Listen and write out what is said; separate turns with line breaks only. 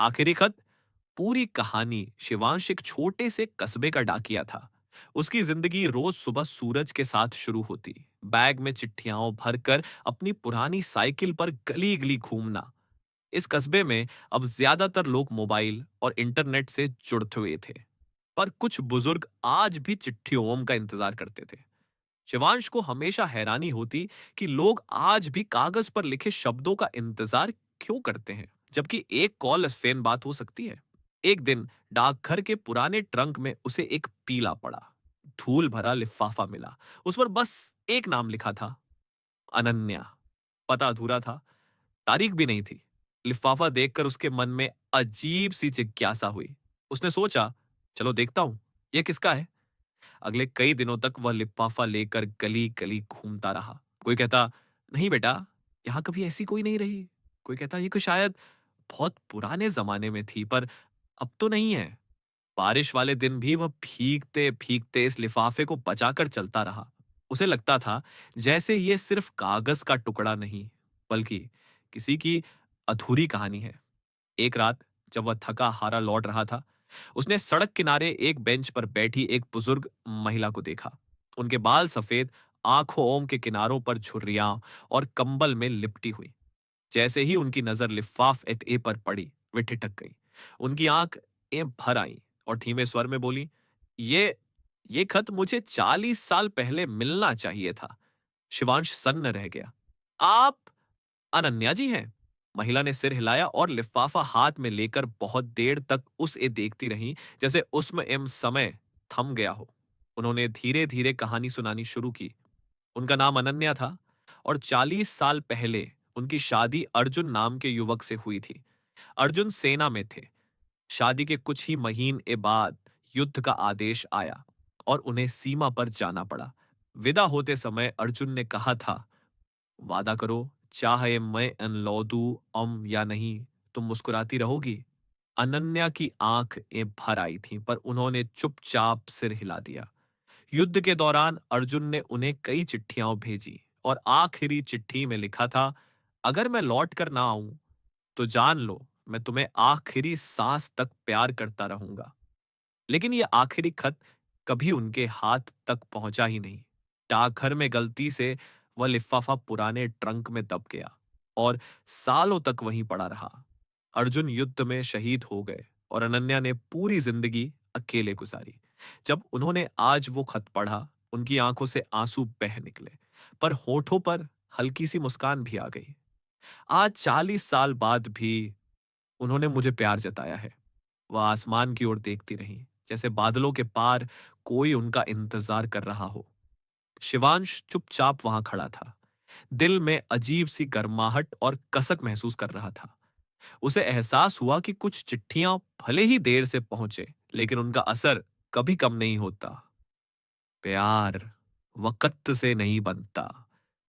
आखिरी खत पूरी कहानी। शिवांश एक छोटे से कस्बे का डाकिया था। उसकी जिंदगी रोज सुबह सूरज के साथ शुरू होती। बैग में चिट्ठियां भरकर अपनी पुरानी साइकिल पर गली गली घूमना। इस कस्बे में अब ज्यादातर लोग मोबाइल और इंटरनेट से जुड़ते हुए थे, पर कुछ बुजुर्ग आज भी चिट्ठियों का इंतजार करते थे। शिवांश को हमेशा हैरानी होती कि लोग आज भी कागज पर लिखे शब्दों का इंतजार क्यों करते हैं, जबकि एक कॉल फेन बात हो सकती है। एक दिन डाकघर के पुराने ट्रंक में उसे एक पीला पड़ा, धूल भरा लिफाफा मिला। उस पर बस एक नाम लिखा था, अनन्या। पता अधूरा था, तारीख भी नहीं थी। लिफाफा देखकर उसके मन में अजीब सी जिज्ञासा हुई। उसने सोचा, चलो देखता हूं, यह किसका है। अगले कई दिनों तक वह लिफाफा लेकर गली गली घूमता रहा। कोई कहता, नहीं बेटा, यहाँ कभी ऐसी कोई नहीं रही। कोई कहता, ये तो शायद बहुत पुराने जमाने में थी, पर अब तो नहीं है। बारिश वाले दिन भी वह भीगते भीगते इस लिफाफे को बचाकर चलता रहा। उसे लगता था जैसे ये सिर्फ कागज का टुकड़ा नहीं, बल्कि किसी की अधूरी कहानी है। एक रात जब वह थका हारा लौट रहा था, उसने सड़क किनारे एक बेंच पर बैठी एक बुजुर्ग महिला को देखा। उनके बाल सफेद, आंखों ओम के किनारों पर झुर्रियां और कंबल में लिपटी हुई। जैसे ही उनकी नजर लिफाफ एत ए पर पड़ी, वे ठिठक गई। उनकी आंख ए भर आई और धीमे स्वर में बोली, ये ये खत मुझे 40 साल पहले मिलना चाहिए था। शिवांश सन्न रह गया। आप अनन्या जी हैं? महिला ने सिर हिलाया और लिफाफा हाथ में लेकर बहुत देर तक उसे देखती रही, जैसे उसमें एम समय थम गया हो। उन्होंने धीरे धीरे कहानी सुनानी शुरू की। उनका नाम अनन्या था और 40 साल पहले उनकी शादी अर्जुन नाम के युवक से हुई थी। अर्जुन सेना में थे। शादी के कुछ ही महीने बाद युद्ध का आदेश आया और उन्हें सीमा पर जाना पड़ा। विदा होते समय अर्जुन ने कहा था, वादा करो, चाहे मैं अनलौदू अम या नहीं, तुम मुस्कुराती रहोगी। अनन्या की आंख भर आई थी, पर उन्होंने चुपचाप सिर हिला दिया। युद्ध के दौरान अर्जुन ने उन्हें कई चिट्ठियां भेजी और आखिरी चिट्ठी में लिखा था, अगर मैं लौट कर ना आऊं तो जान लो मैं तुम्हें आखिरी सांस तक प्यार करता रहूंगा। लेकिन यह आखिरी खत कभी उनके हाथ तक पहुंचा ही नहीं। डाकघर में गलती से वह लिफाफा पुराने ट्रंक में दब गया और सालों तक वहीं पड़ा रहा। अर्जुन युद्ध में शहीद हो गए और अनन्या ने पूरी जिंदगी अकेले गुजारी। जब उन्होंने आज वो खत पढ़ा, उनकी आंखों से आंसू बह निकले, पर होठों पर हल्की सी मुस्कान भी आ गई। आज 40 साल बाद भी उन्होंने मुझे प्यार जताया है। वह आसमान की ओर देखती रही, जैसे बादलों के पार कोई उनका इंतजार कर रहा हो। शिवांश चुपचाप वहां खड़ा था, दिल में अजीब सी गर्माहट और कसक महसूस कर रहा था। उसे एहसास हुआ कि कुछ चिट्ठियां भले ही देर से पहुंचे, लेकिन उनका असर कभी कम नहीं होता। प्यार वक्त से नहीं बनता।